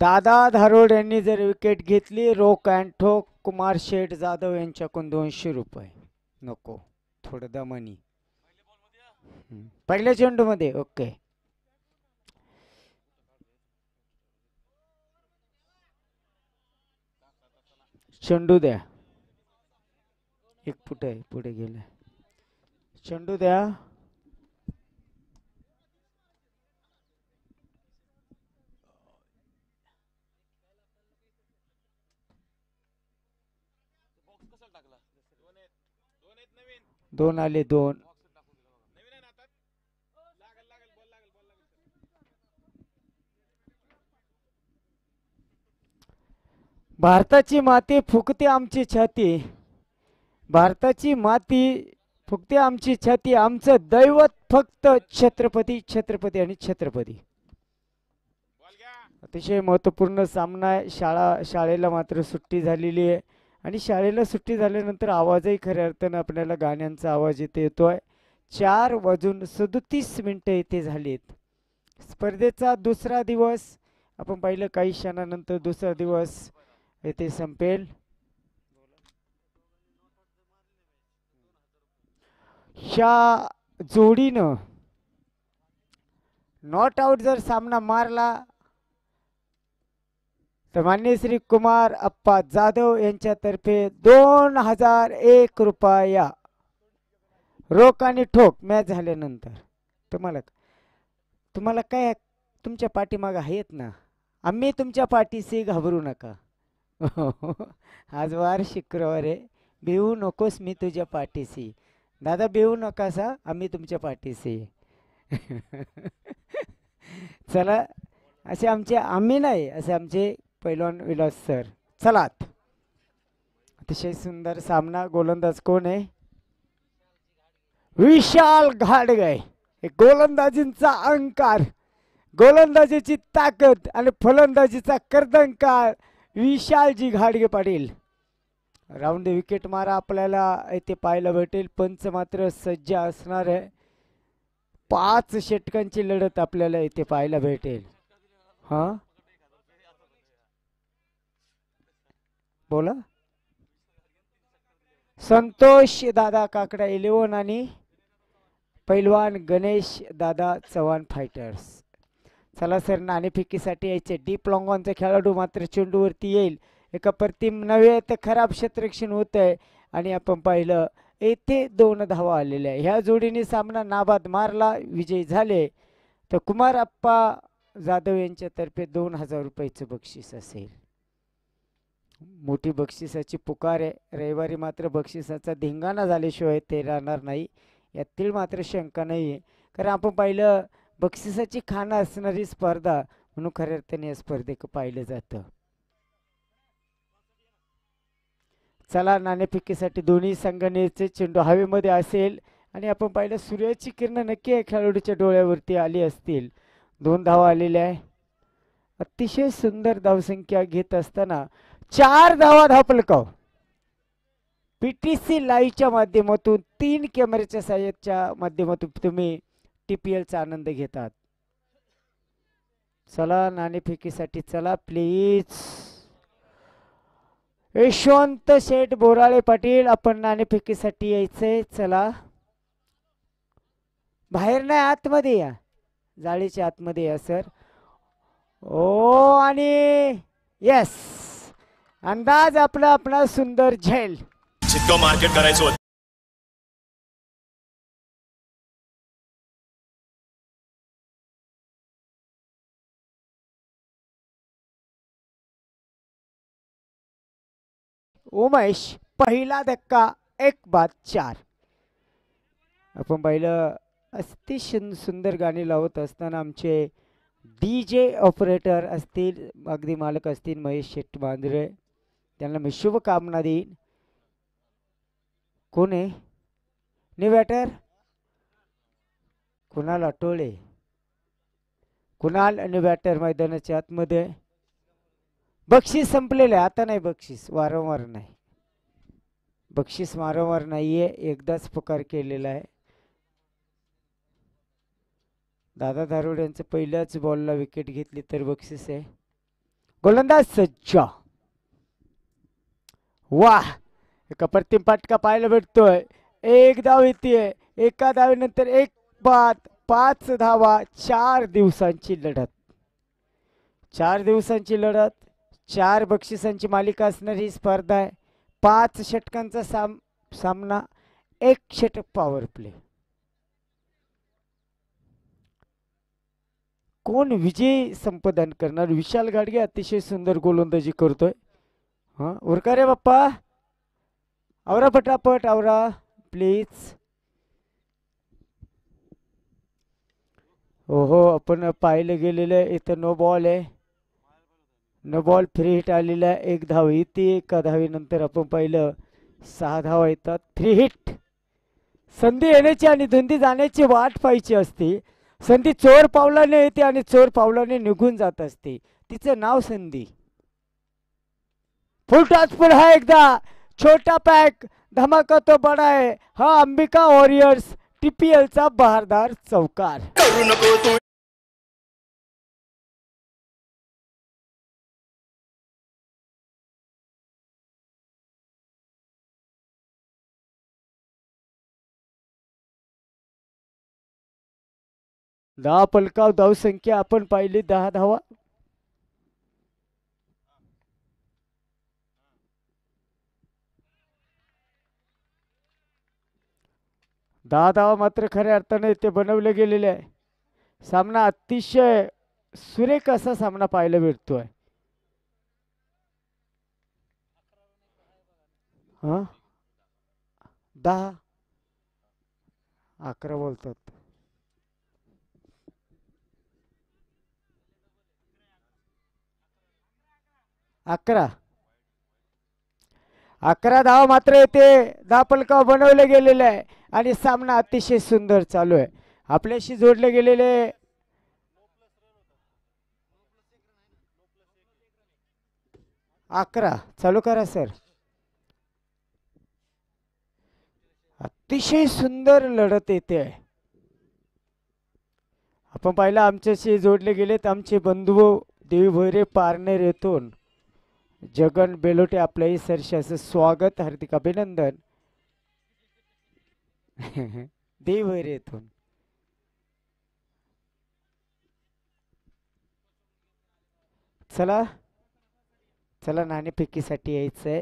दादा धारोड यांनी जर विकेट घेतली रोक अँड ठोक कुमार शेठ जाधव यांच्याकडून 200 रुपये. नको थोडं दमनी. पहिल्या चेंडू मध्ये ओके. चेंडू द्या. एक फुट आहे पुढे गेलाय. चेंडू द्या. दोन आले 2. भारताची माती फुकते आमची छाती. भारताची माती फुकते आमची छाती. आमचं दैवत फक्त छत्रपती छत्रपती आणि छत्रपती. अतिशय महत्त्वपूर्ण सामना आहे. शाळेला मात्र सुट्टी झालेली आहे आणि शाळेला सुट्टी झाल्यानंतर आवाजही खऱ्या अर्थानं आपल्याला गाण्यांचा आवाज इथे येतोय. 4:37 इथे झालेत. स्पर्धेचा दुसरा दिवस आपण पाहिलं काही क्षणानंतर दुसरा दिवस येथे संपेल. ह्या जोडीनं नॉट आउट जर सामना मारला तर मान्य श्री कुमार अप्पा जाधव यांच्यातर्फे 2001 रुपया रोख आणि ठोक मॅच झाल्यानंतर. तुम्हाला काय तुमच्या पाठीमागे आहेत ना. आम्ही तुमच्या पाठीशी घाबरू नका. आज वार शुक्रवार आहे. भिवू नकोस मी तुझ्या पाठीशी. दादा भिवू नकासा आम्ही तुमच्या पाठीशी. चला असे आमचे आम्ही नाही असे आमचे पैलवान विलास सर. चला अतिशय सुंदर सामना. गोलंदाज कोण आहे? विशाल घाडगे. गोलंदाजींचा अहंकार, गोलंदाजीची ताकद आणि फलंदाजीचा कर्दंकार विशालजी घाडगे पाटील. राऊंड विकेट मारा आपल्याला इथे पाहायला भेटेल. पंच मात्र सज्ज असणार आहे. 5 षटकांची लढत आपल्याला इथे पाहायला भेटेल. हा बोला. संतोष दादा काकडा 11 आणि पैलवान गणेश दादा चव्हाण फायटर्स. चला सर नाणेफेकीसाठी यायचे. डीप लॉंगॉनचा खेळाडू मात्र चेंडूवरती येईल. एका प्रतिम नव्हे तर खराब क्षेत्ररक्षण होत आहे आणि आपण पाहिलं येथे 2 धावा आलेल्या आहे. ह्या जोडीने सामना नाबाद मारला. विजयी झाले तर कुमार अप्पा जाधव यांच्यातर्फे 2000 रुपयाचं बक्षीस असेल. मोठी बक्षिसाची पुकार आहे. रविवारी मात्र बक्षिसाचा धिंगाणा झाल्याशिवाय ते राहणार नाही यातील मात्र शंका नाही आहे. कारण आपण पाहिलं बक्षिसाची खाणं असणारी स्पर्धा म्हणून खऱ्या अर्थाने या स्पर्धेक पाहिलं जातं. चला नाणेफेकीसाठी दोन्ही संघाचे चेंडू हवेमध्ये असेल आणि आपण पाहिलं सूर्याची किरण नक्की या खेळाडूच्या डोळ्यावरती आली असतील. 2 धावा आलेल्या आहे. अतिशय सुंदर धावसंख्या घेत असताना 4 धावा धापलकाव. पीटीसी लाईव्हच्या माध्यमातून 3 कॅमेऱ्याच्या साहाय्याच्या माध्यमातून तुम्ही TPLचा आनंद घेतात. चला नाणेफेकीसाठी चला प्लीज. यशवंत शेठ बोराळे पाटील आपण नाणेफेकीसाठी यायचंय. चला बाहेर नाही आतमध्ये या. जाळीच्या आतमध्ये या सर. ओ आणि यस अंदाज आपला सुंदर झेल. जितकं मार्केट करायचं होतं उमेश पहिला धक्का 1-4. आपण पाहिलं अतिशय सुंदर गाणी लावत असताना आमचे DJ ऑपरेटर असतील अगदी मालक असतील महेश शेट्टी बांद्रे त्यांना मी शुभकामना देईन. कोण आहे new batter? Kunal Athawale. Kunal new batter मैदानाच्या आतमध्ये. बक्षीस संपलेलं आहे आता. नाही बक्षीस वारंवार नाही. बक्षीस वारंवार नाहीये. एकदाच पुकार केलेला आहे. दादा धारोड यांचं पहिल्याच बॉलला विकेट घेतली तर बक्षीस आहे. गोलंदाज सज्ज. वाह, एक अप्रतिम फटका पाहायला भेटतोय. एक धाव येते. एका धावेनंतर एक बाद, 5 धावा. 4 दिवसांची लढत. 4 दिवसांची लढत, 4 बक्षिसांची मालिका असणारी ही स्पर्धा आहे. 5 षटकांचा सामना, 1 षटक पॉवर प्ले. कोण विजय संपादन करणार? विशाल गाडगे अतिशय सुंदर गोलंदाजी करतोय. हा, उरका रे बाप्पा, आवरा पटापट आवरा प्लीज. ओहो, आपण पाहिलं गेलेलं इथं नो बॉल आहे. नो बॉल, फ्री हिट आलेला आहे. 1 धाव येते. एका धावेनंतर आपण पाहिलं 6 धावा येतात. Free hit. संधी येण्याची आणि धुंदी जाण्याची वाट पाहायची असते. संधी चोर पावलाने येते आणि चोर पावलाने निघून जात असते. तिचं नाव संधी. फुल टॉस पर हा एकदा छोटा पॅक, धमाका तो बडा है. हा अंबिका वॉरियर्स TPL चा बहारदार चौकार. करू नको तू दहा पलकाव धाव संख्या आपण पाहिली 10 धावा. दहा धावा मात्र खऱ्या अर्थाने ते बनवले गेलेले आहे. सामना अतिशय सुरेख असा सामना पाहायला भेटतोय. हा, 10 11 बोलतात. 11 धावा मात्र येते. 10 पलकाव बनवले गेलेले आहे आणि सामना अतिशय सुंदर चालू आहे. आपल्याशी जोडले गेलेले 11. चालू करा सर. अतिशय सुंदर लढत येते आहे. आपण पाहिलं आमच्याशी जोडले गेलेत आमचे बंधू देवी भोयरे पारनेर येथून. जगन बेलोटे, आपलंही सरसे असं स्वागत, हार्दिक अभिनंदन. देवी भोयरे येथून. चला चला, नाणेफेकीसाठी यायचंय.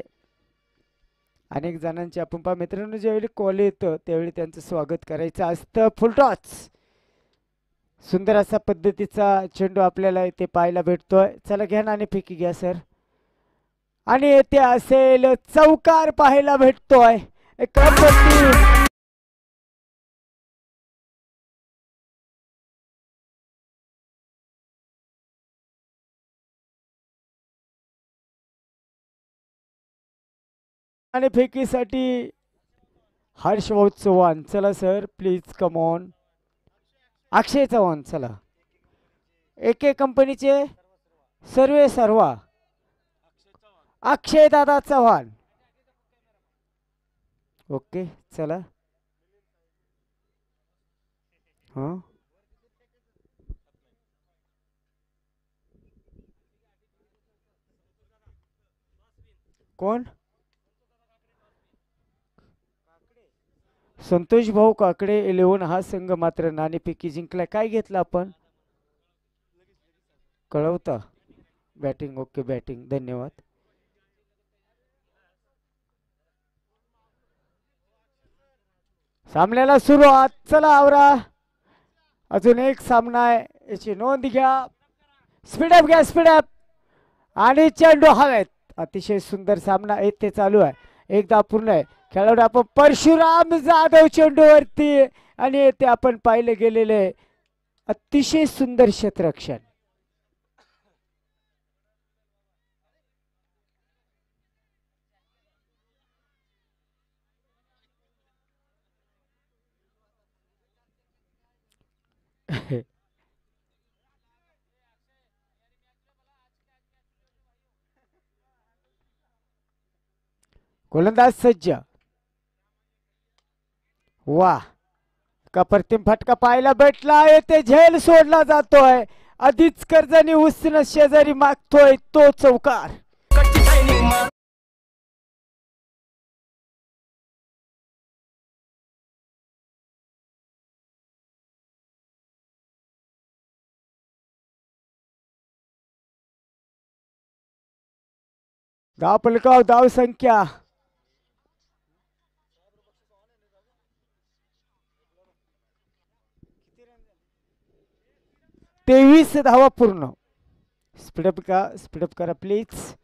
अनेक जणांचे आपण पहा मित्रांनो, ज्यावेळी कॉल येतं त्यावेळी त्यांचं स्वागत करायचं असतं. फुल टॉस, सुंदर असा पद्धतीचा चेंडू आपल्याला इथे पाहायला भेटतोय. चला घ्या नाणेफेकी घ्या सर. आणि येथे असेल चौकार पाहायला भेटतोय. एक आणि फेकीसाठी हर्षभाऊ चव्हाण. चला सर प्लीज कम ऑन. अक्षय चव्हाण, चला. AK कंपनीचे सर्वा अक्षय दादा चव्हाण. ओके चला. हा, कोण? संतोष भाऊ काकडे 11. हा संघ मात्र नाणेफेकी जिंकला. काय घेतलं आपण? कळवता बॅटिंग. ओके बॅटिंग, धन्यवाद. सामन्याला सुरुवात. चला आवरा, अजून एक सामना आहे, याची नोंद घ्या. स्पीडअप घ्या, स्पीडअप. आणि चेंडू हवेत. अतिशय सुंदर सामना येथे चालू आहे. एकदा पूर्ण आहे. खेळाडू आपण परशुराम जाधव चेंडूवरती. आणि येथे आपण पाहिले गेलेले अतिशय सुंदर क्षेत्ररक्षण. गोलंदाज सज्ज. वाह, का प्रतिम फटका पाहायला भेटला. येथे झेल सोडला जातोय आधीच कर्जाने उसनं शेजारी मागतोय तो चौकार. धापलगाव धाव संख्या 23 धावा पूर्ण. स्पीडअप करा प्लीज.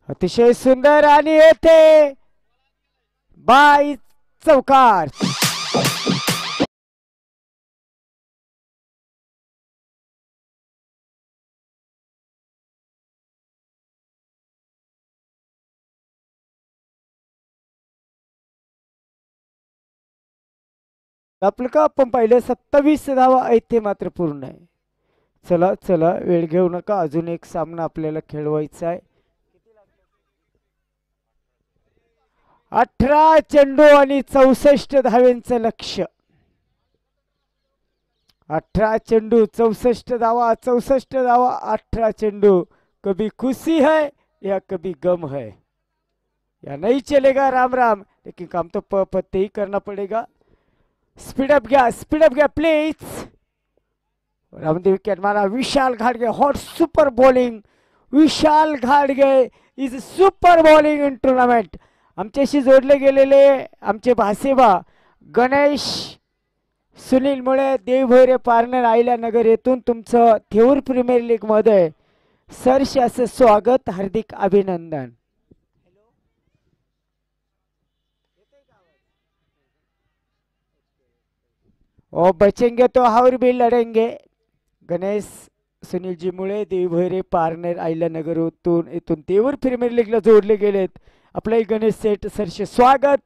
अतिशय सुंदर आणि येथे बाई चौकार. आपलं का आपण पाहिलं 27 धावा आहेत ते मात्र पूर्ण आहे. चला चला वेळ घेऊ नका, अजून एक सामना आपल्याला खेळवायचा आहे. 18 चेंडू आणि 64 धाव्यांचं लक्ष. 18 चेंडू 64 धावा, 64 धावा 18 चेंडू. कभी खुशी है या कभी गम है, या नहीं चलेगा राम राम, लेकिन काम तो पत्ते ही करना पड़ेगा. स्पीडअप घ्या प्लीज. रामदेव विकेट मारा. विशाल घाडगे हॉट सुपर बॉलिंग. विशाल घाडगे is super bowling in tournament. आमच्याशी जोडले गेलेले आमचे भासेबा गणेश सुनील मुळे देवभैरे पार्नर आयला नगर येथून तुमचं थेऊर प्रीमियर लीग मध्ये सरसे असं स्वागत, हार्दिक अभिनंदन. और बचेंगे तो और भी लढेंगे. गणेश सुनील जी मुळे देवभैरे पार्नर आयला नगर इथून तेवर प्रीमियर लीगला जोडले गेलेत. आपले गणेश सेठ सरचे स्वागत.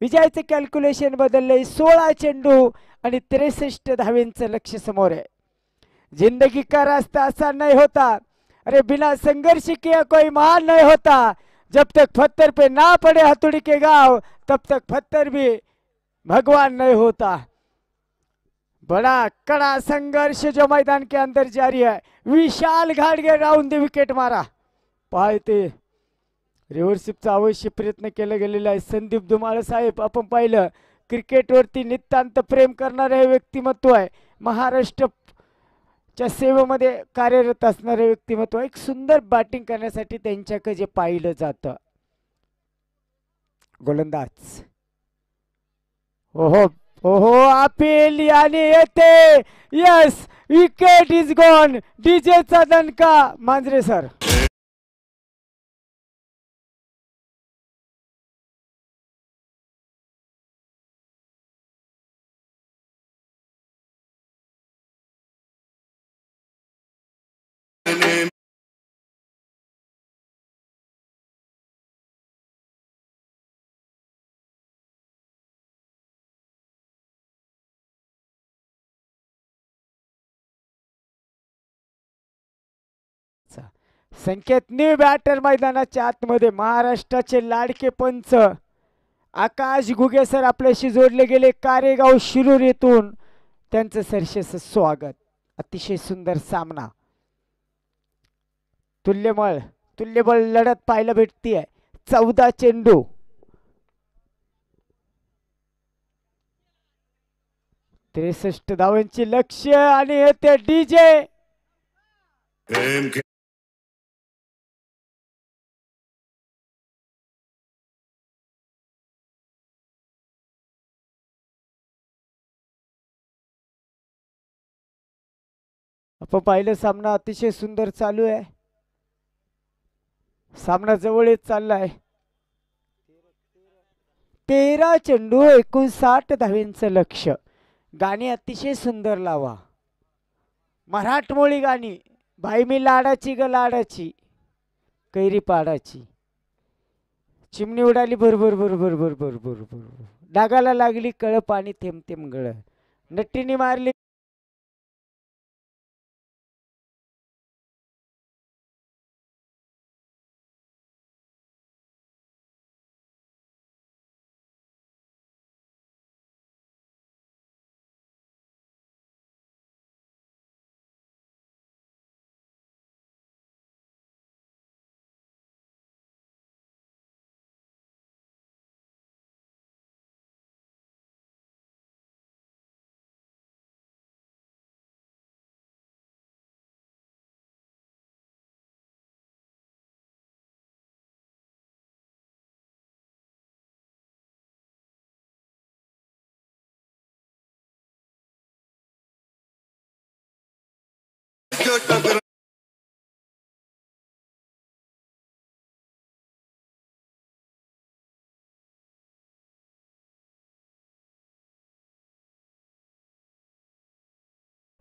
विजयाचे कॅल्क्युलेशन बदलले. 16 चेंडू आणि 63 धावेंचं लक्ष समोर आहे. जिंदगी का रास्ता आसान नहीं होता, अरे बिना संघर्ष किया कोई महान नहीं होता. जब तक पत्थर पे ना पड़े हथौड़ी के घाव तब तक पत्थर भी भगवान नहीं होता. बड़ा कड़ा संघर्ष जो मैदान के अंदर जारी है. विशाल घाडगे राऊंड विकेट मारा. पाहते रिव्हर्सिपचा अवश्य प्रयत्न केला गेलेला आहे. संदीप धुमाळ साहेब आपण पाहिलं क्रिकेटवरती नितांत प्रेम करणारे व्यक्तिमत्व आहे. महाराष्ट्रच्या सेवेमध्ये कार्यरत असणारे व्यक्तिमत्व. एक सुंदर बॅटिंग करण्यासाठी त्यांच्याकडे जे पाहिलं जातं. गोलंदाज ओहो ओहो अपील यानी येते. Yes wicket is gone. डीजेचा दणका Manjare sir. Sanket new batter मैदानाच्या आतमध्ये महाराष्ट्राचे लाडके पंच आकाश घुगे सर आपल्याशी जोडले गेले. कारेगाव शिरूर येथून त्यांचं सरसेस स्वागत. अतिशय सुंदर सामना. तुल्यबळ लढत पाहायला भेटतीये. 14 चेंडू 63 धावांची लक्ष्य आणि येते डीजे. आपण पाहिलं सामना अतिशय सुंदर चालू आहे. सामना जवळ येत चाललाय. 13 चेंडू 59 धावेंचं लक्ष. गाणी अतिशय सुंदर लावा. मराठमोळी गाणी. बाई मी लाडाची ग लाडाची कैरी पाडाची. चिमणी उडाली भरभर भरभर भरभर भरभर. डागाला लागली कळ पाणी थेंब थेंब गळ. नट्टीने मारली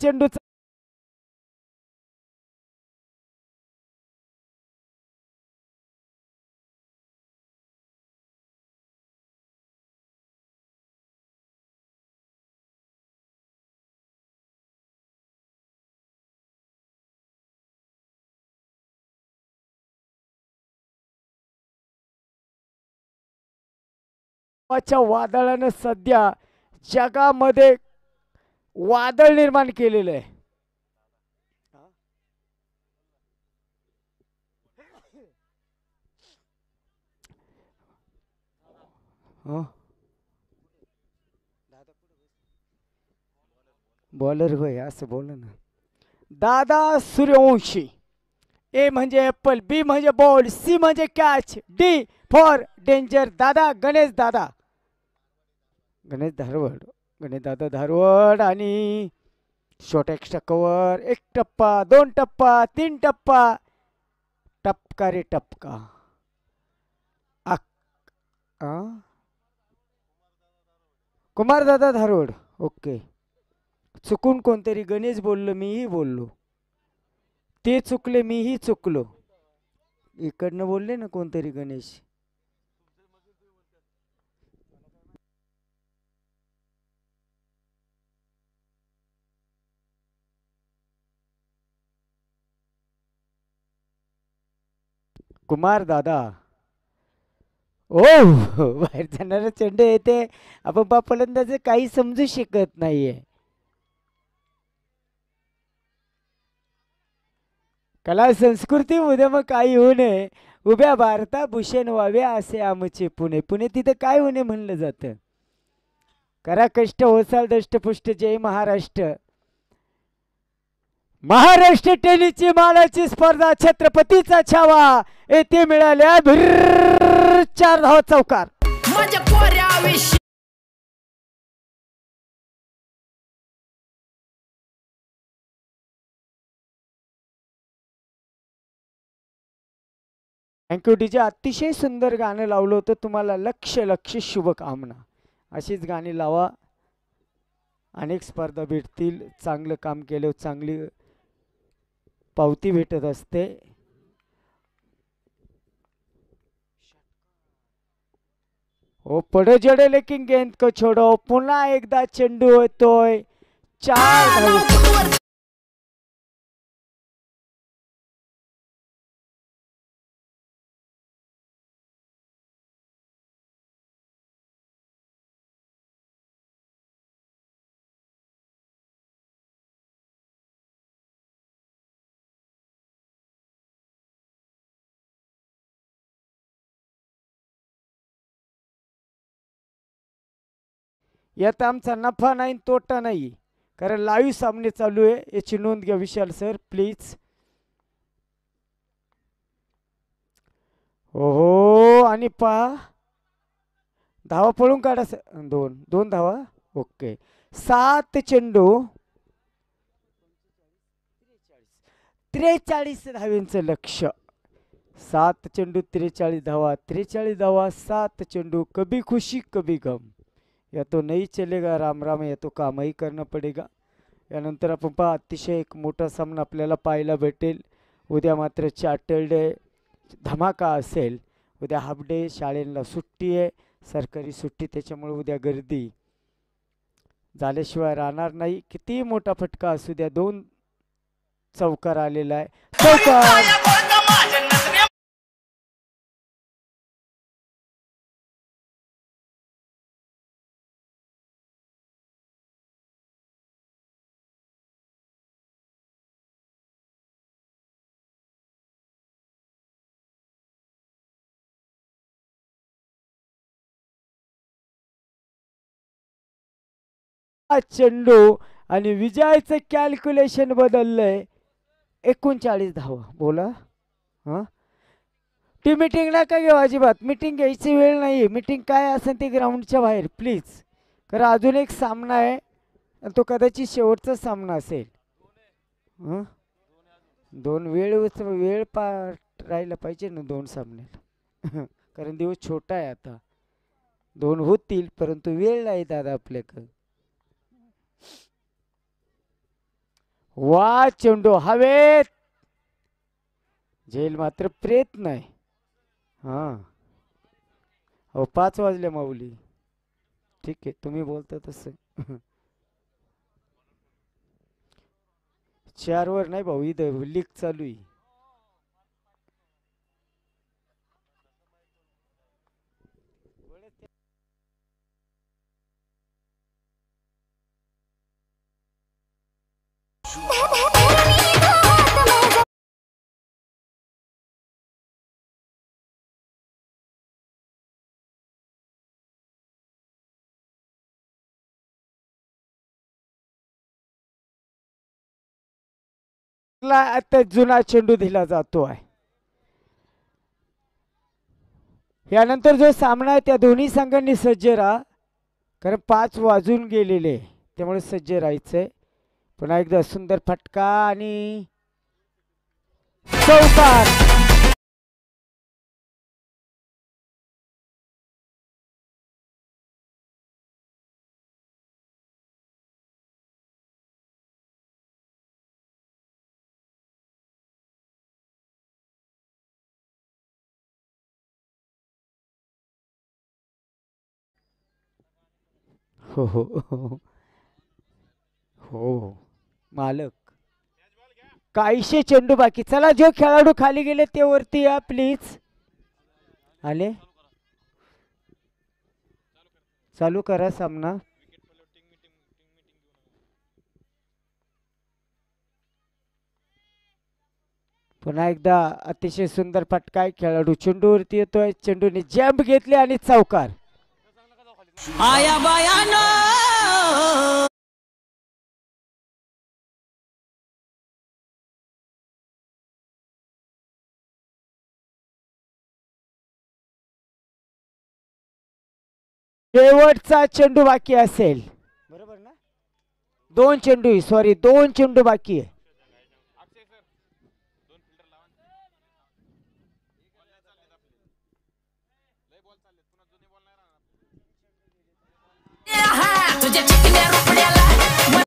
चेंडू वादळानं सध्या जगामध्ये वादळ निर्माण केलेलं आहे. बॉलर होय असं बोल ना. दादा सूर्यवंशी. ए म्हणजे ऍपल, बी म्हणजे बॉल, सी म्हणजे कॅच, डी फॉर डेंजर. दादा गणेश दादा, गणेश धारवड, गणेश दादा धारवड. आणि शॉर्ट एक्स्ट्रा कव्हर. 1 टप्पा, 2 टप्पा, 3 टप्पा. टपका रे टपका. कुमार दादा धारवड. ओके. चुकून कोणतरी गणेश बोललो, मीही बोललो. ते चुकले, मीही चुकलो. इकडनं बोलले ना कोणतरी गणेश. कुमार दादा. ओ बाहेर जाणारा चेंडू येते. आपण फलंदाज काही समजू शकत नाहीये. कला संस्कृती उद्या मग काही होऊ नये. उभ्या भारता भूषण व्हावे असे आमचे पुणे. पुणे तिथं काय होणे म्हणलं जातं. करा कष्ट होसाल दष्टपुष्ट. जय महाराष्ट्र. महाराष्ट्र टेनिसची मानाची स्पर्धा छत्रपतीचा छावा येथे मिळाल्या. 4 धावा चौकार. माझ्या कोऱ्याविषयी थँक्यू डीजे. अतिशय सुंदर गाणं लावलं होतं तुम्हाला. लक्ष लक्ष शुभकामना. अशीच गाणी लावा. अनेक स्पर्धा भेटतील. चांगलं काम केलं चांगली पावती भेटत असते. ओ पडे जडे लेकिन गेंद को छोडो. पुन्हा एकदा चेंडू येतोय. 4 धावा. यात आमचा नफा नाही तोटा नाही. कारण लाईव्ह सामने चालू आहे. याची नोंद घ्या विशाल सर प्लीज. ओहो. आणि पहा धावा पळून काढा. 2 धावा. ओके. 7 चेंडू 43 धावांचं लक्ष. 7 चेंडू 43 धावा. 43 धावा 7 चेंडू. कभी खुशी कभी गम. या तो नहीं चलेगा राम राम. या तो कामही करणं पडेगा. यानंतर आपण पहा अतिशय एक मोठा सामना आपल्याला पाहायला भेटेल. उद्या मात्र सॅटरडे धमाका असेल. उद्या हाफ डे. शाळेला सुट्टी आहे. सरकारी सुट्टी. त्याच्यामुळे उद्या गर्दी झाल्याशिवाय राहणार नाही. किती मोठा फटका असू द्या. 2 चौकार आलेला आहे. चौकार. चेंडू आणि विजयाचं कॅल्क्युलेशन बदललंय. 39 धावा. बोला. हा ती मीटिंग नका घेऊ अजिबात. मीटिंग घ्यायची वेळ नाही. मीटिंग काय असेल ते ग्राउंडच्या बाहेर प्लीज. कारण अजून एक सामना आहे. तो कदाचित शेवटचा सामना असेल. दोन वेळ राहिला पाहिजे ना दोन सामन्याला. कारण दिवस छोटा आहे आता. दोन होतील परंतु वेळ नाही दादा आपल्याकडे. वा चेंडू हवेत. झेल मात्र प्रयत्न आहे. हा हो 5 वाजले माऊली. ठीक आहे तुम्ही बोलता तसं. 4 वर नाही भाऊ इथं लीग चालू आहे. आता जुना चेंडू दिला जातो आहे. यानंतर जो सामना आहे त्या दोन्ही संघांनी सज्ज राहा. कारण 5 वाजून गेलेले त्यामुळे सज्ज राहायचंय. पुन्हा एकदा सुंदर फटका आणि चौकार. हो हो हो हो मालक. काहीशे चेंडू बाकी. चला जो खेळाडू खाली गेले ते वरती या प्लीज. आले चालू करा सामना. पुन्हा एकदा अतिशय सुंदर फटका आहे. खेळाडू चेंडूवरती येतोय. चेंडूने जंप घेतले आणि चौकार. आया बायानो शेवटचा चेंडू बाकी असेल बरोबर ना. 2 चेंडू सॉरी 2 चेंडू बाकी आहे. तुझ्या चिकन्या रुपड्याला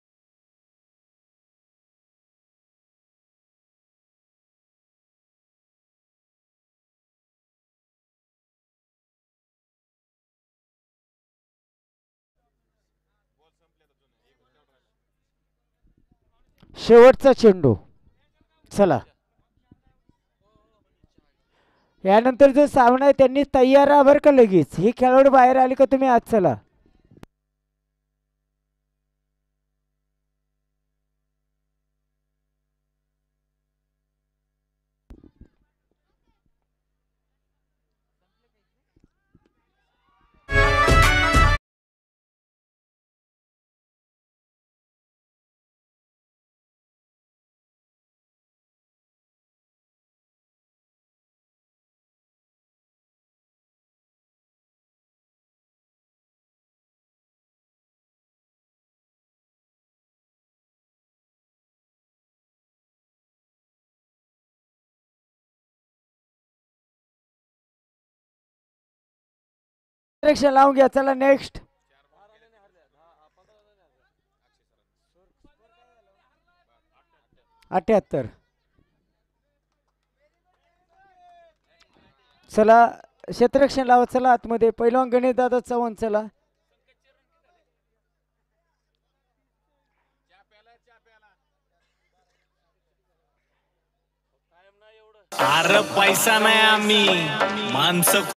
शेवटचा चेंडू. चला यानंतर जो सामना आहे त्यांनी तयार राहा बरं का. लगेच ही खेळाडू बाहेर आली का तुम्ही आज चला. लावून घ्या. चला नेक्स्ट. अठ्याहत्तर. चला क्षेत्ररक्षण लावा. चला आतमध्ये. पहिलवान गणेश दादा चव्हाण. चला अरे पैसा नाही आम्ही माणसं